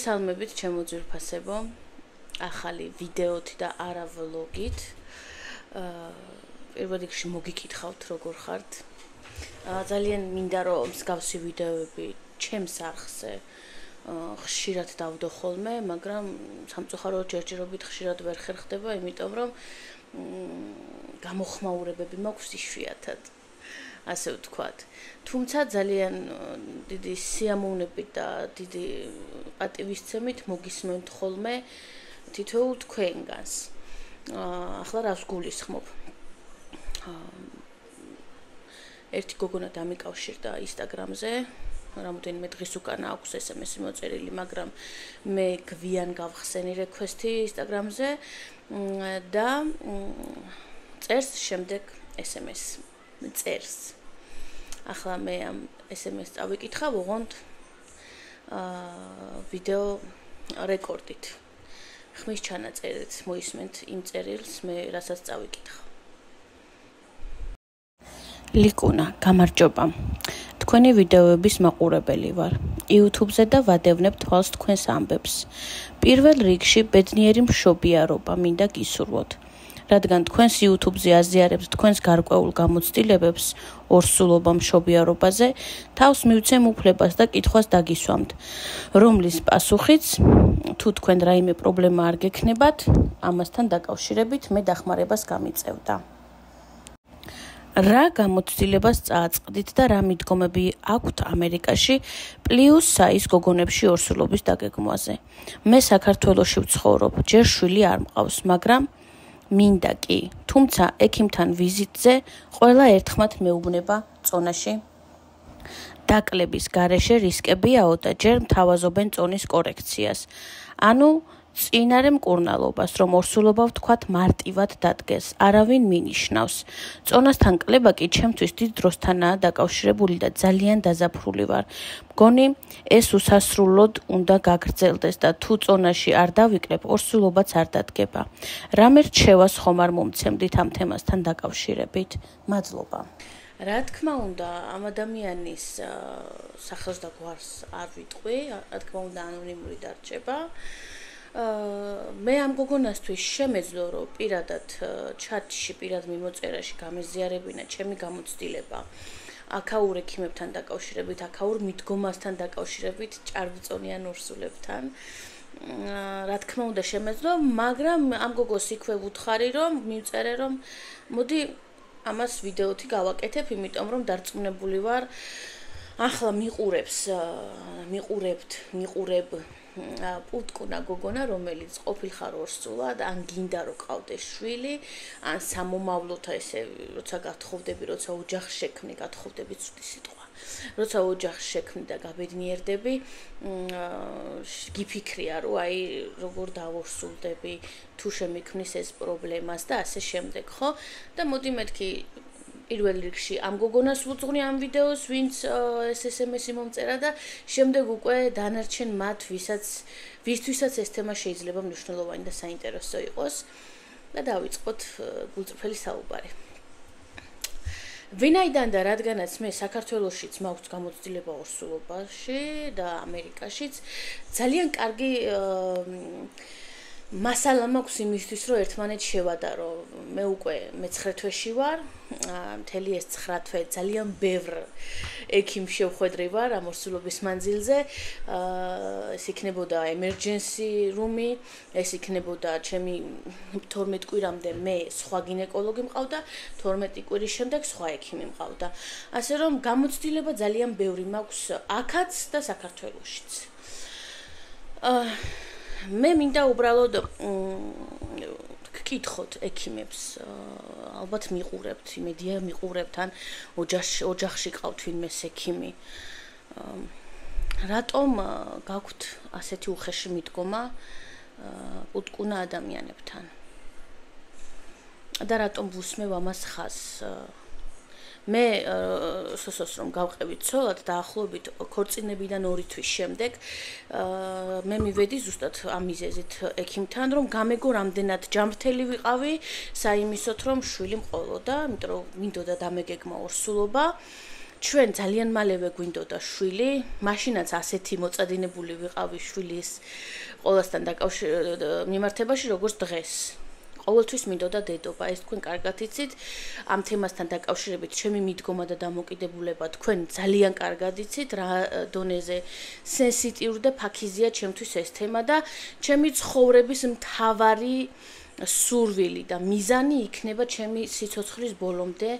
მოგესალმებით ჩემო ძვირფასებო, ახალი ვიდეოთი და არა ვლოგით. პირველ რიგში მოგიკითხავთ როგორ ხართ. ძალიან მინდა რომ მსგავსი ვიდეოები ჩემს არხზე ხშირად დავდო ხოლმე, მაგრამ სამწუხაროდ ჯერჯერობით ხშირად ვერ ხერხდება, იმიტომ რომ გამოხმაურებები მაქვს იშვიათად. ასე ვთქვათ. თუმცა ძალიან დიდი სიამოვნებით და დიდი პატივისცემით მოგისმენთ ხოლმე თითოეულ თქვენგანს. ახლა რას გულისხმობ? ერთი გოგონა დამიკავშირდა Instagram-ზე, რამოდენიმე დღის უკან აქვს SMS-ი მოწერილი, მაგრამ მე გვიან გავხსენი რეკვესტი Instagram-ზე და წერს შემდეგ SMS წერს. ახლა მე ამ SMS წავიკითხავ, ოღონდ ვიდეო რეკორდით. ხმის ჩანაწერით მოისმენთ იმ წერილს, მე რასაც წავიკითხავ. ლიკუნა, გამარჯობა. თქვენი ვიდეოების მაყურებელი ვარ. YouTube-ზე და ვადევნებ თვალს თქვენს ამბებს. პირველ რიგში ბედნიერი მშობიარობა მინდა გისურვოთ. რადგან თქვენს YouTube-ზე აზიარებთ თქვენს გარკვეულ გამოცდილებებს ორსულობა მშობიარობაზე, თავს მივცემ უფლებას და კითხვას დაგისვამთ, რომლის პასუხიც თუ თქვენ რაიმე პრობლემა არ გექნებათ, ამასთან დაკავშირებით მე დახმარებას გამიწევდა. რა გამოცდილებას წააწყდით და რა მიდგომები აქვთ ამერიკაში +6-ის გოგონებში ორსულობის დაგეგმვაზე? მე საქართველოში ვცხოვრობ, ჯერ შვილი არ მყავს, მაგრამ მინდა კი, თუმცა ექიმთან ვიზიტზე ყველა ერთხმად მეუბნება წონაში. დაკლების გარეშე რისკებიაო და ჯერ მთავაზობენ წონის კორექციას. ანუ წინარე მკურნალობას, რომ ორსულობა ვთქვათ მარტივად დადგეს, არავინ მინიშნავს. წონასთან კლება კი ჩემთვის დიდ დროსთანაა დაკავშირებული და ძალიან დაზაფრული ვარ. მგონი ეს უსასრულოდ უნდა გაგრძელდეს და თუ წონაში არ დავიკრებ, ორსულობაც არ დადგება. რამე რჩევას ხომ არ მომცემდით ამ თემასთან დაკავშირებით? მადლობა. რა თქმა უნდა, ამ ადამიანის სახელს და გვარს არ ვიტყვი, რა თქმა უნდა ანონიმური დარჩება. მე ამ გოგონასთვის შემეძლო, რომ პირადად ჩატში, პირად მიმოწერაში გამეზიარებინა ჩემი გამოცდილება აქაურ ექიმებთან დაკავშირებით, აქაურ მიდგომასთან დაკავშირებით, ჭარბწონიან ორსულებთან. რა თქმა უნდა შემეძლო, მაგრამ ამ გოგოს იქვე ვუთხარი, რომ მივწერე, რომ მოდი ამას ვიდეოთი გავაკეთებ, იმიტომ რომ დარწმუნებული ვარ, ახლა მიყურებ პუტკუნა გოგონა, რომელიც ყოფილხარ ორსულად, ან გინდა რომ ყავდეს შვილი, ან სამომავლოთა ესე, როცა გათხოვდები, როცა ოჯახს შექმნი, გათხოვდები ცუდი სიტყვა. როცა ოჯახს შექმნი და გაბედნიერდები, გიფიქრია, რომ აი როგორ დავორსულდები, თუ შემიქმნის ეს პრობლემას და ასე შემდეგ, ხო? და მოდი მეთქი პირველ რიგში ამ გოგონას ვუძღვნი ამ ვიდეოს, ვინც ეს SMS-ი მომწერა და შემდეგ უკვე დანარჩენ მათ, ვისთვისაც ეს თემა შეიძლება მნიშვნელოვანი და საინტერესო იყოს და დავიწყოთ გულწრფელი საუბარი. ვინაიდან და რადგანაც მე საქართველოშიც მაქვს გამოცდილება ორსულობაში და ამერიკაშიც, ძალიან კარგი მასალა მაქვს იმისთვის, რომ ერთმანეთს შევადარო. მე უკვე მე-9 თვეში ვარ, მთელი ეს 9 თვე ძალიან ბევრ ექიმს შევხვედრი ვარ ამ ორსულობის მანძილზე. ეს იქნებოდა emergency room-ი, ეს იქნებოდა ჩემი 12 კვირამდე მე სხვა გინეკოლოგი მყავდა, 12 კვირის შემდეგ სხვა ექიმი მყავდა. ასე რომ გამოცდილება ძალიან ბევრი მაქვს აქაც და საქართველოშიც. მე მინდა უბრალოდ გკითხოთ ექიმებს, ალბათ მიყურებთ, იმედია მიყურებთ, ან ოჯახში ყავთ ვინმე ექიმი. რატომ გაქვთ ასეთი უხეში მიდგომა პუტკუნა ადამიანებთან? და რატომ ვუსმევ ამას ხაზს? მე სოსოს რომ გავყევით ცოლად დაახლოებით ქორწინებიდან 2 თვის შემდეგ მე მივედი ზუსტად ამ მიზეზით ექიმთან, რომ გამეგო რამდენად ჯანმრთელი ვიყავი, საიმისოთ რომ შვილი მყოლოდა, იმიტომ რომ მინდოდა დამეგეგმა ორსულობა. ჩვენ ძალიან მალევე გვინდოდა შვილი, მაშინაც ასეთი მოწადინებული ვიყავი შვილის ყოველასთან მიმართებაში როგორც დღეს. ყოველთვის მინდოდა დედობა, ეს თქვენ კარგად იცით, ამ თემასთან დაკავშირებით ჩემი მიდგომა და დამოკიდებულება თქვენ ძალიან კარგად იცით, რა დონეზე სენსიტიური და ფაქიზია ჩემთვის ეს თემა და ჩემი ცხოვრების მთავარი სურვილი და მიზანი იქნება ჩემი სიცოცხლის ბოლომდე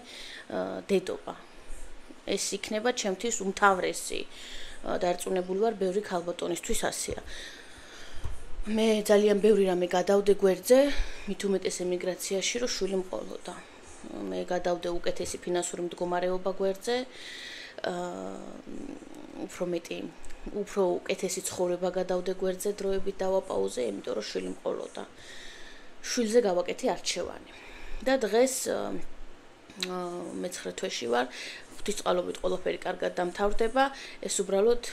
დედობა. ეს იქნება ჩემთვის უმთავრესი. დარწმუნებული ვარ, ბევრი ქალბატონისთვის ასეა. მე ძალიან ბევრი რამე გადავდე გვერდზე, მით უმეტეს ემიგრაციაში, რომ შვილი მყოლოდა. მე გადავდე უკეთესი ფინანსური მდგომარეობა გვერდზე, უფრო უკეთესი ცხოვრება გადავდე გვერდზე დროებით დავაპაუზე, იმიტომ რომ შვილი მყოლოდა. შვილზე გავაკეთე არჩევანი. და დღეს მე-9 თვეში ვარ, ღვთისწყალობით ყველაფერი კარგად დამთავრდება, ეს უბრალოდ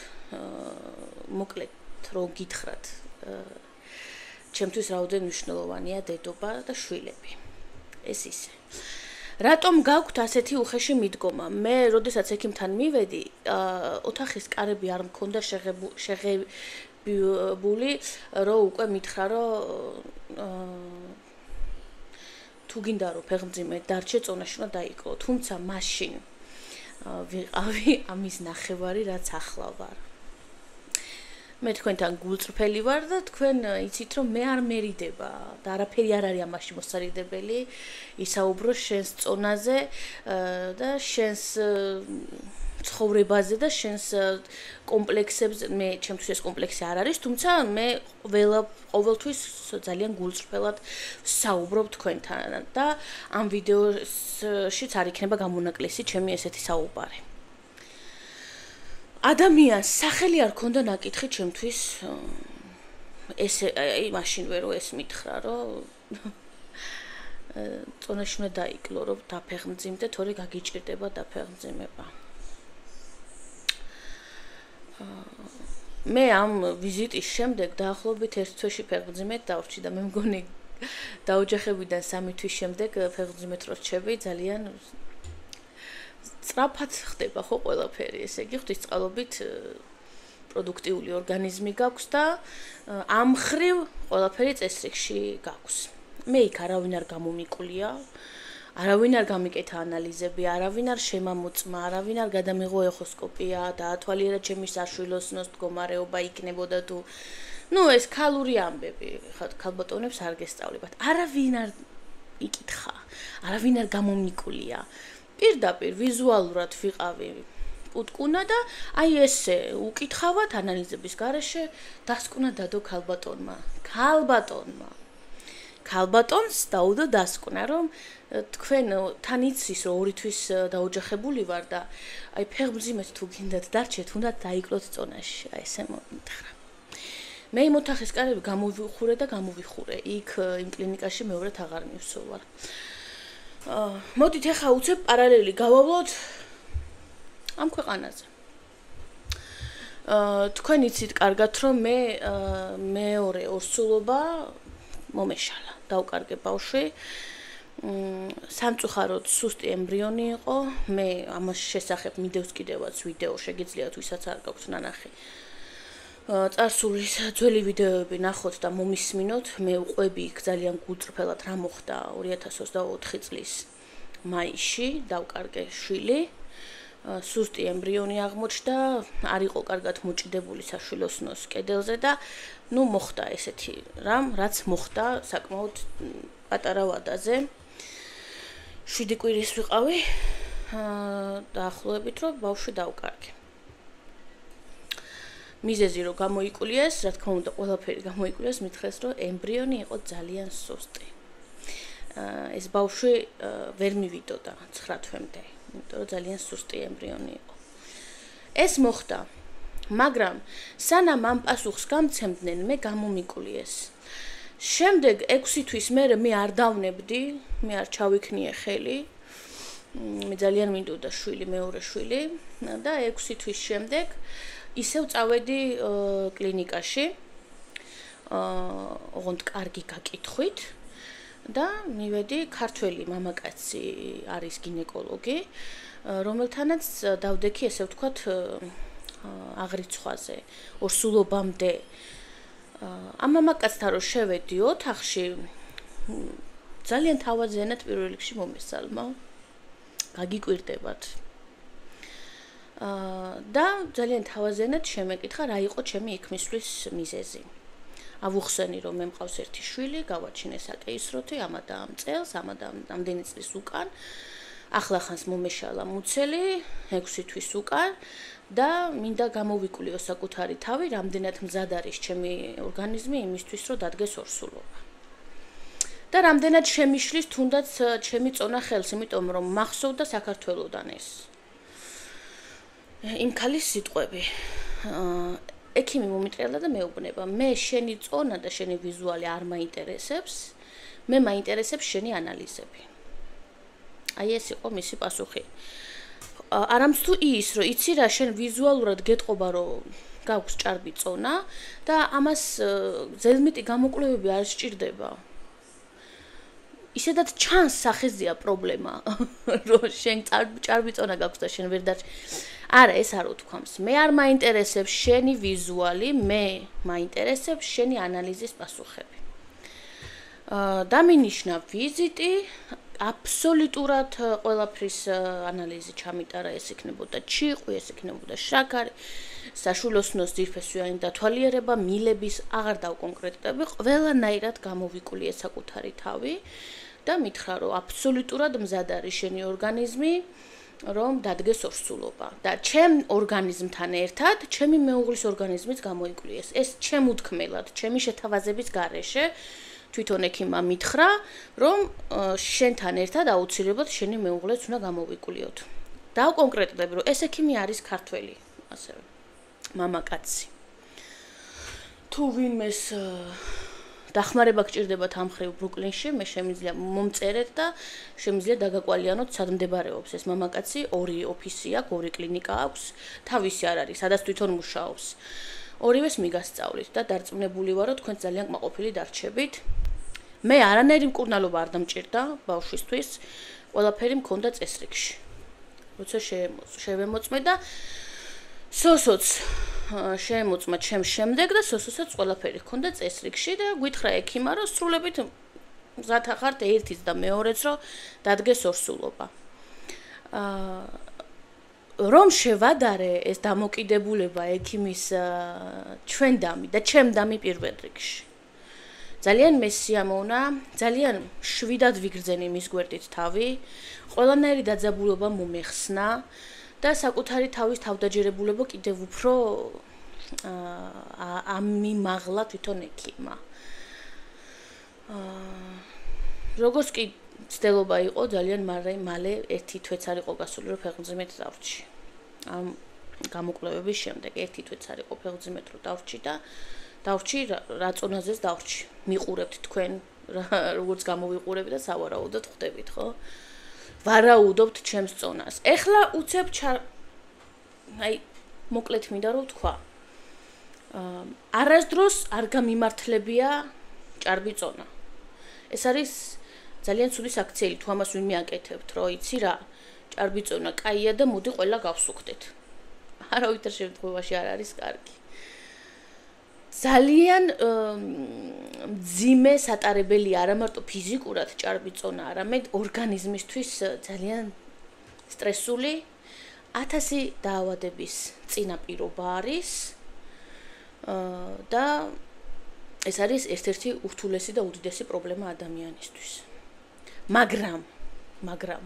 მოკლედ რომ გითხრათ ჩემთვის რაოდენ მნიშვნელოვანია დედობა და შვილები. ეს ისე. რატომ გაქვთ ასეთი უხეში მიდგომა? მე, როდესაც ექიმთან მივედი, ოთახის კარები არ მქონდა შეღებული, რომ უკვე მითხრა, რომ თუ გინდა რომ ფეხმძიმე დარჩე, წონაში უნდა დაიკლო. თუმცა მაშინ ვიყავი ამის ნახევარი, რაც ახლა ვარ. მე თქვენთან გულწრფელი ვარ და თქვენ იცით რომ მე არ მერიდება და არაფერი არ არის ამაში მოსარიდებელი ისაუბრო შენს წონაზე და შენს ცხოვრებაზე და შენს კომპლექსებზე. მე ჩემთვის ეს კომპლექსი არ არის, თუმცა მე ყოველთვის ძალიან გულწრფელად საუბრობ თქვენთან და ამ ვიდეოშიც არ იქნება გამონაკლისი ჩემი ესეთი საუბარი. ადამიანს სახელი არ ქონდა ნაკითხი ჩემთვის ესე მაშინვე რომ ეს მითხრა რომ წონაში უნდა დაიკლო რომ დაფეხმძიმდე თორე გაგიჭირდება დაფეხმძიმება. მე ამ ვიზიტის შემდეგ დაახლოებით 1 თვეში ფეხმძიმედ დავრჩი და მე მგონი დაოჯახებიდან 3 თვის შემდეგ ფეხმძიმედ რო რჩები ძალიან სწრაფად ხდება ხო ყველაფერი, ესე იგი ღვთისწყალობით პროდუქტიული ორგანიზმი გაქვს და ამ ხრივ ყველაფერი წესრიგში გაქვს. მე იქ არავინ არ გამომიკვლია, არავინ არ გამიკეთა ანალიზები, არავინ არ შემამოწმა, არავინ არ გადამიღო ეხოსკოპია, დაათვალიერა ჩემი საშვილოსნოს მდგომარეობა იქნებოდა თუ ეს ქალური ამბები, ქალბატონებს არ გესწავლებათ. არავინ არ იკითხა, არავინ არ გამომიკვლია. პირდაპირ ვიზუალურად ვიყავი უტკუნა და აი ესე უკითხავად ანალიზების გარეშე დასკვნა დადო ქალბატონმა. ქალბატონს დაუდო დასკვნა, რომ თქვენ თან იცის რომ 2 თვის დაოჯახებული ვარ და აი ფეხმძიმედ თუ გინდათ დარჩეთ, უნდა დაიკლოთ წონაში. აი ესე მომითხრა. მე იმ ოთახის კარები გამოვიხურე და გამოვიხურე. იქ იმ კლინიკაში მეორედ აღარ მივსვარ. მოდით ახლა უცებ პარალელი გავავლოთ ამ ქვეყანაზე. თქვენ იცით კარგად რომ მე მეორე ორსულობა მომეშალა, დავკარგე ბავშვი. სამწუხაროდ სუსტი ემბრიონი იყო. მე ამას შესახებ მიდევს კიდევაც ვიდეო, შეგიძლიათ ვისაც არ გაქვთ ნანახი. წარსულის ძველი ვიდეოები ნახოთ და მომისმინოთ. მე უყვები იქ ძალიან გულწრფელად რა მოხდა 2024 წლის მაისში, დავკარგე შვილი. სუსტი ემბრიონი აღმოჩნდა, არ იყო კარგად მოჭიდებული საშვილოსნოს კედელზე და მოხდა ესეთი რამ, რაც მოხდა საკმაოდ პატარა ვადაზე. 7 კვირის ვიყავი დაახლოებით რომ ბავშვი დავკარგე. მიზეზი რომ გამოიკულიეს, რა თქმა უნდა, ყველაფერი გამოიკულიეს, მითხრეს რომ ემბრიონი იყო ძალიან სუსტი. ეს ბავშვი ვერ მივიდოდა 9 თვემდე, იმიტომ რომ ძალიან სუსტი ემბრიონი იყო. ეს მოხდა, მაგრამ სანამ ამ პასუხს გამცემდნენ, მე გამომიკულიეს. შემდეგ 6 თვის მერე მე არ დავნებდი, მე არ ჩავიქნიე ხელი. მე ძალიან მინდოდა შვილი, მეორე შვილი და 6 თვის შემდეგ ისევ წავედი კლინიკაში. ოღონდ კარგი გაკითხვით და მივედი ქართველი მამაკაცი არის გინეკოლოგი. რომელთანაც დავდექი ესე ვთქვათ აღრიცხვაზე, ორსულობამდე. ამ მამაკაცთან რო შევედი ოთახში, ძალიან თავაზიანად პირველ რიგში მომესალმა. გაგიკვირდებათ. და ძალიან თავაზიანად შემეკითხა, რა იყო ჩემი იქ მისვლის მიზეზი. ავუხსენი, რომ მე მყავს ერთი შვილი, გავაჩინე საკეისროთი, ამა და ამ წელს, ამა და ამდენი წლის უკან. ახლახანს მომეშალა მუცელი 6 თვის უკან და მინდა გამოვიკულიო საკუთარი თავი, რამდენად მზად არის ჩემი ორგანიზმი იმისთვის, რომ დადგეს ორსულობა. და რამდენად შემიშლის თუნდაც ჩემი წონა ხელს, იმიტომ რომ მახსოვდა საქართველოდან ეს. იმ ქალის სიტყვები. ექიმი მომიტრიალა და მეუბნება, მე შენი წონა და შენი ვიზუალი არ მაინტერესებს, მე მაინტერესებს შენი ანალიზები. აი ეს იყო მისი პასუხი. არამც თუ ის, რომ იცი რა, შენ ვიზუალურად გეტყობა, რომ გაქვს ჭარბი წონა და ამას ზედმეტი გამოკვლევები არ სჭირდება. ისედაც ჩანს სახეზეა პრობლემა, რომ შენ ჭარბი წონა გაქვს და შენ ვერ დარჩ. არა, ეს არ უთქვამს. მე არ მაინტერესებს შენი ვიზუალი, მე მაინტერესებს შენი ანალიზის პასუხები. დამინიშნა ვიზიტი, აბსოლუტურად ყველაფრის ანალიზი ჩამიტარა, ეს იქნებოდა ჩიყვი, ეს იქნებოდა შაქარი, საშვილოსნოს ძირფესვიანი დათვალიერება, მილების აღარ დავკონკრეტდები, ყველანაირად გამოვიკულიე საკუთარი თავი და მითხრა, რომ აბსოლუტურად მზად არის შენი ორგანიზმი, რომ დადგეს ორსულობა და ჩემ ორგანიზმთან ერთად ჩემი მეუღლის ორგანიზმიც გამოიკულიეს. ეს ჩემუდქმელად, ჩემი შეთავაზების გარეშე თვითონ ექიმმა მითხრა, რომ შენთან ერთად აუცილებლად შენი მეუღლეც უნდა გამოვიკულიოთ. დავკონკრეტდები, რომ ეს ექიმი არის ქართველი, ასევე მამაკაცი. თუ ვინმეს დახმარება გჭირდებათ ამ ხრივ ბრუკლინში, მე შემიძლია მომწერეთ და შემიძლია დაგაკვალიანოთ, სად მდებარეობს ეს მამაკაცი, 2 ოფისი აქვს, 2 კლინიკა აქვს, თავისი არ არის, სადაც თვითონ მუშაობს. ორივეს მიგასწავლით და დარწმუნებული ვარო, თქვენ ძალიან კმაყოფილი დარჩებით. მე არანაირი მკურნალობა არ დამჭირდა ბავშვისთვის, ყველაფერი მქონდა წესრიგში. როცა შევემოწმე და სოსოც შემოწმა ჩემს შემდეგ და სოსოსაც ყველაფერი ჰქონდა წესრიგში და გვითხრა ექიმა, რომ სრულებით მზად ახართ ერთიც და მეორეც, რომ დადგეს ორსულობა. რომ შევადარე ეს დამოკიდებულება ექიმის ჩვენდამი და ჩემდამი პირველ რიგში. ძალიან მესიამოვნა, ძალიან შვიდად ვიგრძენი მის გვერდით თავი, ყველანაირი დაძაბულობა მომეხსნა და საკუთარი თავის თავდაჯერებულება კიდევ უფრო ამიმაღლა თვითონ ექიმმა. როგორც კი ცდილობა იყო ძალიან მალე ერთი თვეც არ იყო გასული, რომ ფეხმძიმედ დავრჩი. ამ გამოკვლევების შემდეგ ერთი თვეც არ იყო ფეხმძიმედ რომ დავრჩი და დავრჩი რა წონაზეც დავრჩი. მიყურებთ თქვენ როგორც გამოვიყურები და სავარაუდოდ ხვდებით, ხო? ვარაუდობთ ჩემს წონას. ეხლა უცებ აი მოკლედ მინდა რომ ვთქვა. არასდროს არ გამიმართლებია ჭარბი წონა. ეს არის ძალიან ცუდი საქციელი, თუ ამას ვინმე აკეთებთ, რომ იცი რა, ჭარბი წონა კაია და მოდი ყველა გავსუქდეთ. არავითარ შემთხვევაში არ არის კარგი. ძალიან მძიმე სატარებელი არა მარტო ფიზიკურად ჭარბი წონა, არამედ ორგანიზმისთვის ძალიან სტრესული 1000 დაავადების წინაპირობა არის და ეს არის ერთ-ერთი ურთულესი და უდიდესი პრობლემა ადამიანისთვის. მაგრამ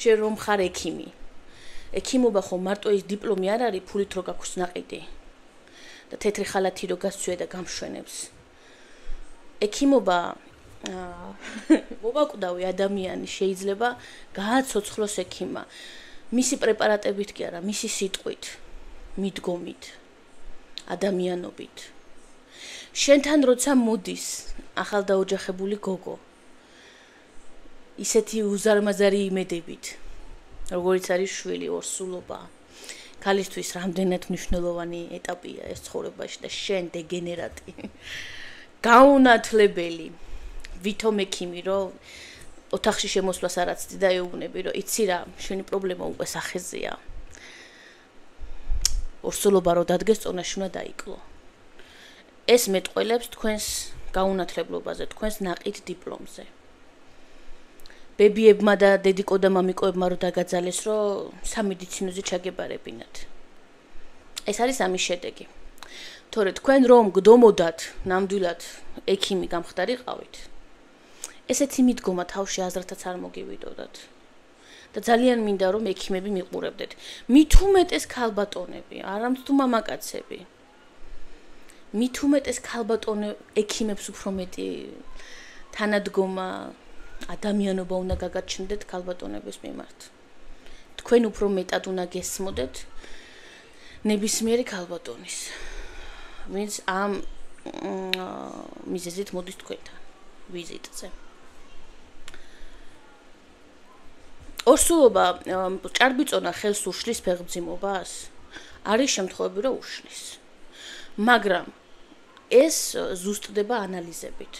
შენ რომ ხარ ექიმი, ექიმობა ხო მარტო ის დიპლომი არ არის, ფულით რო გაქვს ნაყიდი და თეთრი ხალათი რო გასცვია და გამშვენებს. ექიმობა მოვაკვდავი ადამიანი შეიძლება გააცოცხლოს ექიმმა. მისი პრეპარატებით კი არა, მისი სიტყვით, მიდგომით, ადამიანობით. შენთან როცა მოდის ახალდაოჯახებული გოგო, ისეთი უზარმაზარი იმედებით, როგორიც არის შვილი, ორსულობა, ქალისთვის რამდენად მნიშვნელოვანი ეტაპია ეს ცხოვრებაში და შენ დეგენერატი, გაუნათლებელი, ვითომ ექიმი, რომ ოთახში შემოსვლას არაც დაეუბნები, რომ იცი რა, შენი პრობლემა უკვე სახეზეა. ორსულობა რო დადგეს წონაში უნდა დაიკლო. ეს მეტყველებს თქვენს გაუნათლებლობაზე, თქვენს ნაყიდ დიპლომზე. ბებიებმა და დედიკო და მამიკოებმა რო დაგაძალეს, რომ სამედიცინოზე ჩაგებარებინათ. ეს არის ამის შედეგი. თორე თქვენ რომ გდომოდათ, ნამდვილად ექიმი გამხდარიყავით, ესეთი მიდგომა თავში აზრთაც არ მოგივიდოდათ. და ძალიან მინდა რომ ექიმები მიყურებდეთ. მით უმეტეს ქალბატონები, არამც თუ მამაკაცები. მით უმეტეს ქალბატონე ექიმებს უფრო მეტი თანადგომა ადამიანობა უნდა გაგაჩნდეთ ქალბატონების მიმართ. თქვენ უფრო მეტად უნდა გესმოდეთ ნებისმიერი ქალბატონის, ვინც ამ მიზეზით მოდის თქვენთან ვიზიტზე. ორსულობა ჭარბიწონა ხელს უშლის ფეხმძიმობას? არის შემთხვევები, რომ უშლის. მაგრამ ეს ზუსტდება ანალიზებით.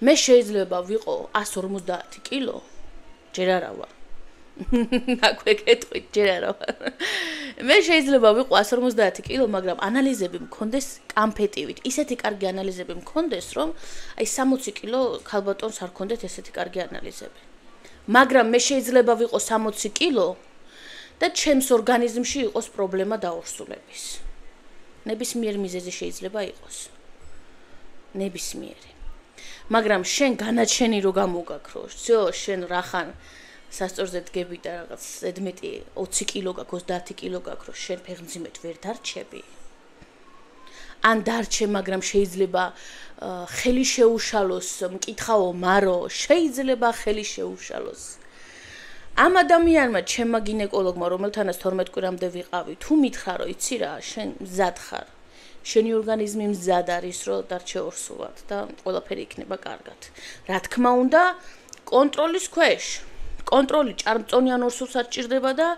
მე შეიძლება ვიყო 150 კილო, ჯერ არა ვარ. აკვე კეთყვით, ჯერ არა ვარ. მე შეიძლება ვიყო 150 კილო, მაგრამ ანალიზები მქონდეს კამფეტივით. ისეთი კარგი ანალიზები მქონდეს, რომ აი 60 კილო ქალბატონს არ ქონდეთ ესეთი კარგი ანალიზები. მაგრამ მე შეიძლება ვიყო 60 კილო და ჩემს ორგანიზმში იყოს პრობლემა დაორსულების. ნებისმიერ მიზეზი შეიძლება იყოს. ნებისმიერი. მაგრამ შენ განაჩენი რო გამოგაქრო, всё, შენ რახან სასწორზე დგები და რაღაც ზედმეტი 20 კილო გაქვს, 30 კილო გაქვს, შენ ფეხმძიმედ ვერ დარჩები. ან დარჩე, მაგრამ შეიძლება ხელი შეუშალოს, მკითხაო, მარო, შეიძლება ხელი შეუშალოს. ამ ადამიანმა, ჩემმა გინეკოლოგმა, რომელთანაც 12 კვირამდე ვიყავი, თუ მითხრა, რომ იცი რა, შენ მზად ხარ. შენი ორგანიზმი მზად არის, რომ დარჩე ორსულად და ყველაფერი იქნება კარგად. რა თქმა უნდა, კონტროლის ქვეშ. კონტროლი ჭარბწონიან ორსულსაც ჭირდება და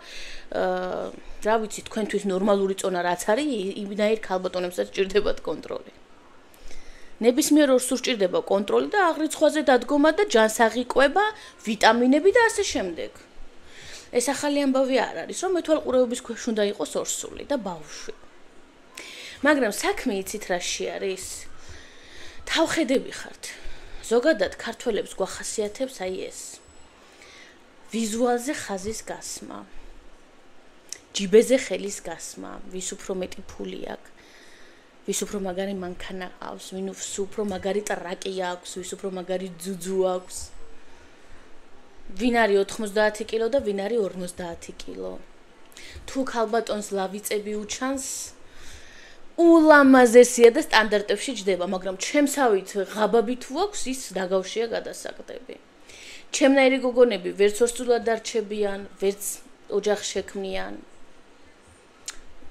რა ვიცი, თქვენთვის ნორმალური წონა რაც არის, იმდაირ ქალბატონებსაც ჭირდებათ კონტროლი. ნებისმიერ ორსულს ჭირდება კონტროლი და აღრიცხვაზე დადგომა და ჯანსაღი-კვება, ვიტამინები და ასე შემდეგ. ეს ახალი ამბავი არ არის, რომ მეთვალყურეობის ქვეშ უნდა იყოს ორსული და ბავშვი. მაგრამ საქმე იცით რაში არის? თავხედები ხართ. ზოგადად ქართველებს გვახასიათებს აი ეს. ვიზუალზე ხაზის გასმა. ჯიბეზე ხელის გასმა, ვის უფრო მეტი ფული აქვს, ვის უფრო მაგარი მანქანა ყავს, ვის უფრო მაგარი ტრაკი აქვს, ვის უფრო მაგარი ძუძუ აქვს. ვინ არის 90 კილო და ვინ არის 50 კილო. თუ ქალბატონს ლავიწები უჩანს, ულამაზესია და სტანდარტებში ჯდება, მაგრამ ჩემსავით ღაბაბი თუ აქვს, ის დაგავშია გადასაგდები. ჩემნაირი გოგონები ვერც ორსულად დარჩებიან, ვერც ოჯახს შექმნიან.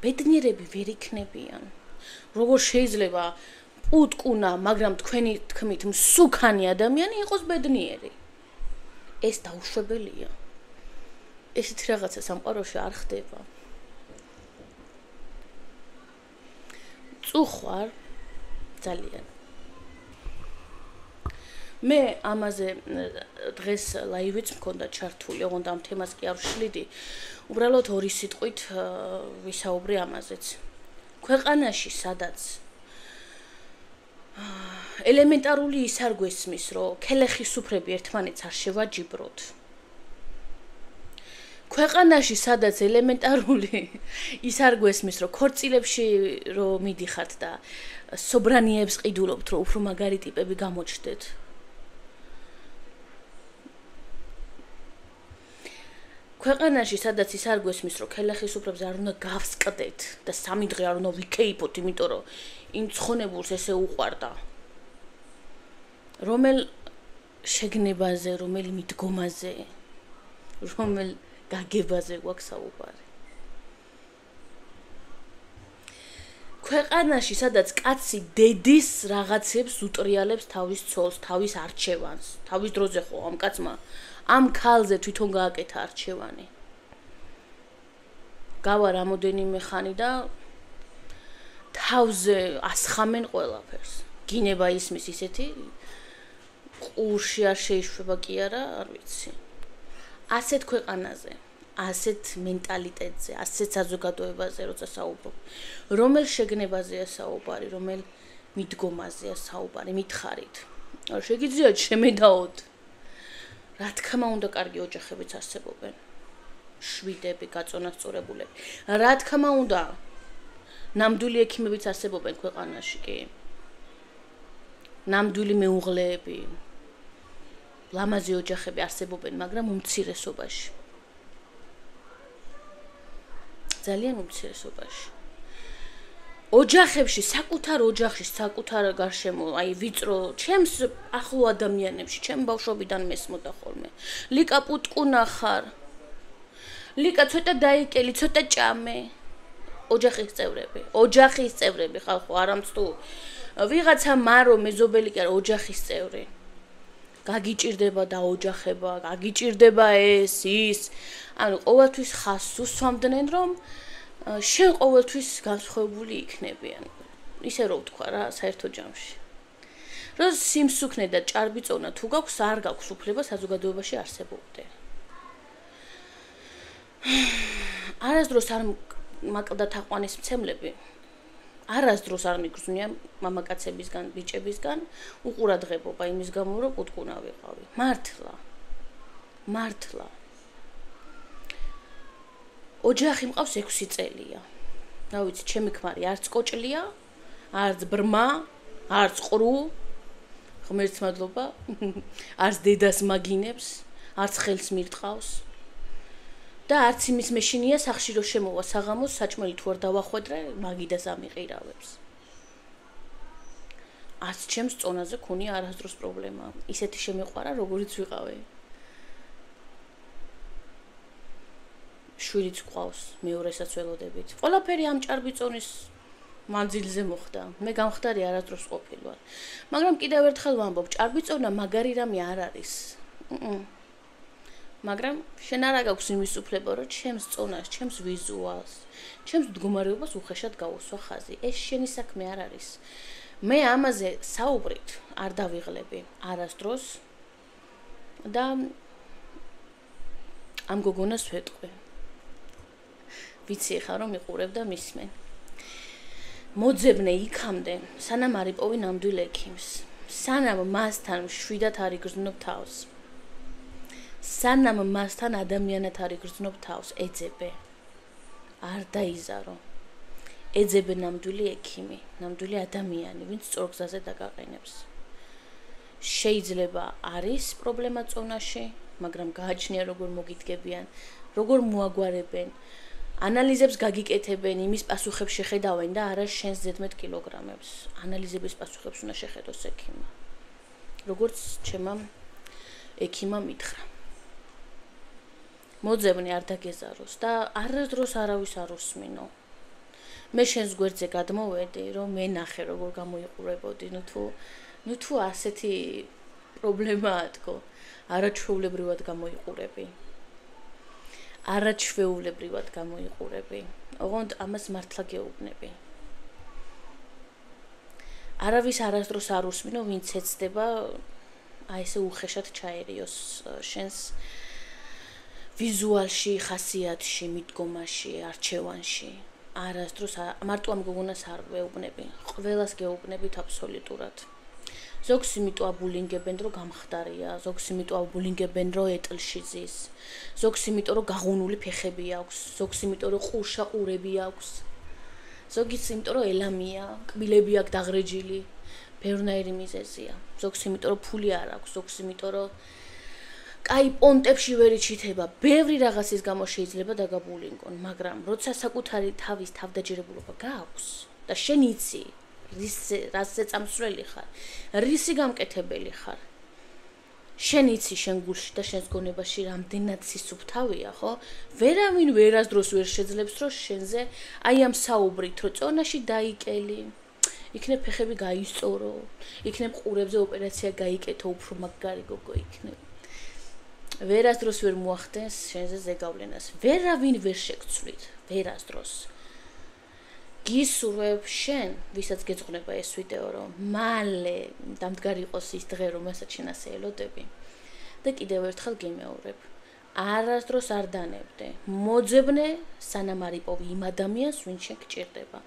ბედნიერები ვერ იქნებიან. როგორ შეიძლება პუტკუნა, მაგრამ თქვენი თქმით მსუქანი ადამიანი იყოს ბედნიერი? ეს დაუშვებელია. ესეთი რაღაცა სამყაროში არ ხდება. წუხვარ ძალიან. მე ამაზე დღეს ლაივიც მქონდა ჩართული, ოღონდ ამ თემას კი არ ვშლიდი. უბრალოდ ორი სიტყვით ვისაუბრე ამაზეც. ქვეყანაში, სადაც ელემენტარული ის არ გვესმის, რომ ქელეხის სუფრები ერთმანეთს არ შევაჯიბროთ. ქვეყანაში, სადაც ელემენტარული ის არ გვესმის, რომ ქორწილებში რომ მიდიხართ და სობრანიებს ყიდულობთ, რომ უფრო მაგარი ტიპები გამოჩნდეთ. ქვეყანაში, სადაც ის არ გვესმის, რომ ქელეხის სუფრებს არ უნდა გავსკდეთ და 3 დღე არ უნდა ვიქეიფოთ, იმიტომ რომ იმ ცხონებულს ესე უყვარდა. რომელ შეგნებაზე, რომელი მიდგომაზე, რომელ გაგებაზე გვაქვს საუბარი. ქვეყანაში, სადაც კაცი დედის რაღაცებს უტრიალებს თავის ცოლს, თავის არჩევანს, თავის დროზე ხო ამ კაცმა ამ ქალზე თვითონ გააკეთა არჩევანი. გავა რამოდენიმე ხანი და თავზე ასხამენ ყველაფერს. გინება ისმის ისეთი ყურში არ შეიშვება კი არა, არ ვიცი. ასეთ ქვეყანაზე, ასეთ მენტალიტეტზე, ასეთ საზოგადოებაზე როცა საუბრობ, რომელ შეგნებაზეა საუბარი, რომელ მიდგომაზეა საუბარი, მითხარით. შეგიძლიათ შემედაოთ. რა თქმა უნდა, კარგი ოჯახებიც არსებობენ. შვიდები, გაწონასწორებულები. რა თქმა უნდა, ნამდვილი ექიმებიც არსებობენ ქვეყანაში, კი. ნამდვილი მეუღლეები, ლამაზი ოჯახები არსებობენ, მაგრამ უმცირესობაში. ძალიან უმცირესობაში. ოჯახებში, საკუთარ ოჯახში, საკუთარ გარშემო, აი ვიწრო, ჩემს ახლო ადამიანებში, ჩემ ბავშვობიდან მესმოდა ხოლმე. ლიკა პუტკუნა ხარ. ლიკა ცოტა დაიკელი, ცოტა ჭამე. ოჯახის წევრები ხალხო, არამც თუ ვიღაცა მარო მეზობელი კი არა, ოჯახის წევრი. გაგიჭირდება დაოჯახება, გაგიჭირდება ეს, ის. ანუ ყოველთვის ხაზს უსვამდნენ, რომ შენ ყოველთვის განსხვავებული იქნებიან. ისე რო ვთქვა რა, საერთო ჯამში. რომ სიმსუქნე და ჭარბიწონა თუ გაქვს, არ გაქვს უფლება საზოგადოებაში არსებობდე. არასდროს არ მაკლდა თაყვანის მცემლები. არასდროს არ მიგრძნია მამაკაცებისგან, ბიჭებისგან უყურადღებობა იმის გამო, რომ პუტკუნა ვიყავი. მართლა. ოჯახი მყავს 6 წელია. რა ვიცი, ჩემი ქმარი არც კოჭლია, არც ბრმა, არც ყრუ, ღმერთს მადლობა, არც დედას მაგინებს, არც ხელს მირტყავს. და არც იმის მეშინია სახში რო შემოვა საღამოს, საჭმელი თუ არ დავახვედრე, მაგიდას ამიყირავებს. არც ჩემს წონაზე ქონია არასდროს პრობლემა. ისეთი შემეყვარა, როგორიც ვიყავი. შვიდიც ყავს, მეორესაც ველოდებით. ყველაფერი ამ ჭარბიწონის მანძილზე მოხდა. მე გამხდარი არასდროს ყოფილვარ. მაგრამ კიდევ ერთხელ ვამბობ, ჭარბიწონა მაგარი რამე არ არის. მაგრამ შენ არა გაქვს იმის უფლება, რომ ჩემს წონას, ჩემს ვიზუალს, ჩემს მდგომარეობას უხეშად გაუსვა ხაზი. ეს შენი საქმე არ არის. მე ამაზე საუბრით არ დავიღლები არასდროს და ამ გოგონას ვეტყვი. ვიცი ხარ რომ მიყურებ და მისმენ. მოძებნე იქამდე, სანამ არ იპოვი ნამდვილ ექიმს. სანამ მასთან შვიდად არ იგრძნობ თავს. სანამ მასთან ადამიანად არ იგრძნობ თავს, ეძებე. არ დაიზარო. ეძებე ნამდვილი ექიმი, ნამდვილი ადამიანი, ვინც სწორგზაზე დაგაყენებს. შეიძლება არის პრობლემა წონაში, მაგრამ გააჩნია როგორ მოგიდგებიან, როგორ მოაგვარებენ. ანალიზებს გაგიკეთებენ, იმის პასუხებს შეხედავენ და არა შენს 17 კილოგრამებს. ანალიზების პასუხებს უნდა შეხედოს ექიმმა. როგორც ჩემმა ექიმმა მითხრა. მოძებნე არ დაგეზაროს და არასდროს არავის არ უსმინო. მე შენს გვერდზე გადმოვედი, რომ მე ნახე როგორ გამოიყურებოდი, ნუ თუ ასეთი პრობლემაა თქო, არაჩვეულებრივად გამოიყურები. არაჩვეულებრივად გამოიყურები. ოღონდ ამას მართლა გეუბნები. არავის არასდროს არ უსმინო, ვინც ეცდება აი ესე უხეშად ჩაერიოს შენს ვიზუალში, ხასიათში, მიდგომაში, არჩევანში. არასდროს მარტო ამ გოგონას არ ვეუბნები. ყველას გეუბნებით აბსოლუტურად. ზოგს იმიტომ აბულინგებენ, რომ გამხდარია, ზოგს იმიტომ აბულინგებენ, რომ ეტლში ზის, ზოგს იმიტომ, რომ გაღუნული ფეხები აქვს, ზოგს იმიტომ, რომ ყურშა ყურები აქვს, ზოგიც იმიტომ, რომ ელამია, კბილები აქვს დაღრეჯილი, ბევრნაირი მიზეზია. ზოგს იმიტომ, რომ ფული არ აქვს, ზოგს იმიტომ, რომ კაი პონტებში ვერ იჩითება, ბევრი რაღაცის გამო შეიძლება დაგაბულინგონ, მაგრამ როცა საკუთარი თავის თავდაჯერებულობა გააქვს და შენ იცი რასზე წამსვლელი ხარ, რისი გამკეთებელი ხარ. შენ იცი შენ გულში და შენს გონებაში რამდენად სისუფთავია, ხო? ვერავინ ვერასდროს ვერ შეძლებს, რომ შენზე აი ამ საუბრით, რომ წონაში დაიკელი, იქნებ ფეხები გაისწორო, იქნებ ყურებზე ოპერაცია გაიკეთო, უფრო მაგარი გოგო იქნებ. ვერასდროს ვერ მოახდენს შენზე ზეგავლენას. ვერავინ ვერ შეგცვლით, ვერასდროს. გისურვებ შენ, ვისაც გეძღვნება ეს ვიდეო, რომ მალე დამდგარი იყოს ის დღე, რომელსაც შენ ასე ელოდები და კიდევ ერთხელ გიმეორებ. არასდროს არ დანებდე. მოძებნე სანამ არ იპოვი იმ ადამიანს, ვინც შენ გჭირდება,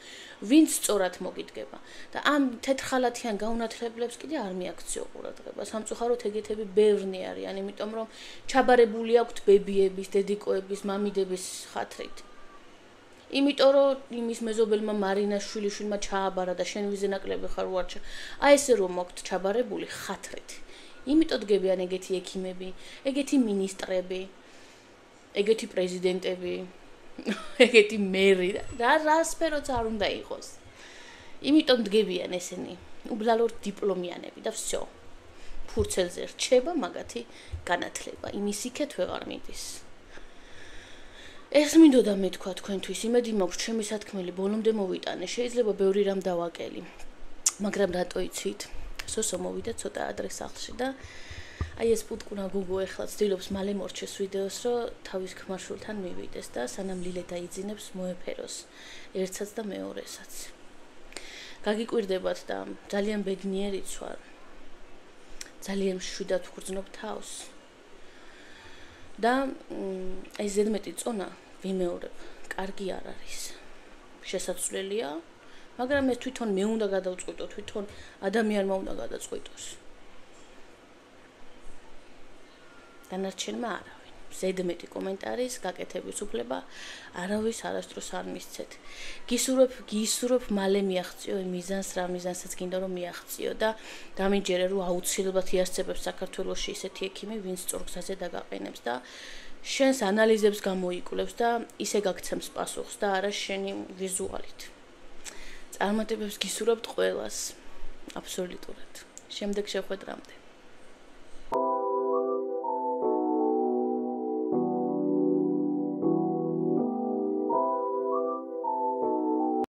ვინც სწორად მოგიდგება და ამ თეთრხალათიან გაუნათლებლებს კიდე არ მიაქციო ყურადღება. სამწუხაროდ ეგეთები ბევრნი არიან, იმიტომ რომ ჩაბარებული აქვთ ბებიების, დედიკოების, მამიდების ხათრით. იმიტომ რომ იმის მეზობელმა მარინას შვილიშვილმა ჩააბარა და შენ ვიზე ნაკლები ხარ უარჩა. აი ესე რომ მოქვთ ჩაბარებული ხათრით. იმიტომ დგებიან ეგეთი ექიმები, ეგეთი მინისტრები, ეგეთი პრეზიდენტები, ეგეთი მერი და რა სფეროც არ უნდა იყოს. იმიტომ დგებიან ესენი, უბლალოდ დიპლომიანები და всё. ფურცელზე რჩება მაგათი განათლება, იმის იქეთ ვეღარ მიდის. ეს მინდოდა მეთქვა თქვენთვის, იმედი მაქვს ჩემი სათქმელი ბოლომდე მოვიტანე, შეიძლება ბევრი რამ დავაკელი, მაგრამ რატო იცით? სოსო მოვიდა ცოტა ადრე სახლში და აი ეს პუტკუნა გუგო ეხლა ცდილობს მალე მორჩეს ვიდეოს, რომ თავის ქმარშვილთან მივიდეს და სანამ ლილე დაიძინებს მოეფეროს ერთსაც და მეორესაც. გაგიკვირდებათ და ძალიან ბედნიერიც ვარ. ძალიან მშვიდად ვგრძნობ თავს. და ეს ზედმეტი წონა ვიმეორებ, კარგი არ არის. შესაძლებელია, მაგრამ ეს თვითონ მე უნდა გადავწყვიტო, თვითონ ადამიანმა უნდა გადაწყვიტოს. დანარჩენმა არავინ. ზედმეტი კომენტარის გაკეთების უფლება არავის არასდროს არ მისცეთ. გისურვებ მალე მიაღწიო იმ მიზანს, რა მიზანსაც გინდა რომ მიაღწიო და დამიჯერე რომ აუცილებლად იარსებებს საქართველოში ისეთი ექიმი, ვინც სწორ გზაზე დაგაყენებს და შენს ანალიზებს გამოიკვლევს და ისე გაგცემს პასუხს და არა შენი ვიზუალით. წარმატებებს გისურვებთ ყველას, აბსოლუტურად. შემდეგ შეხვედრამდე.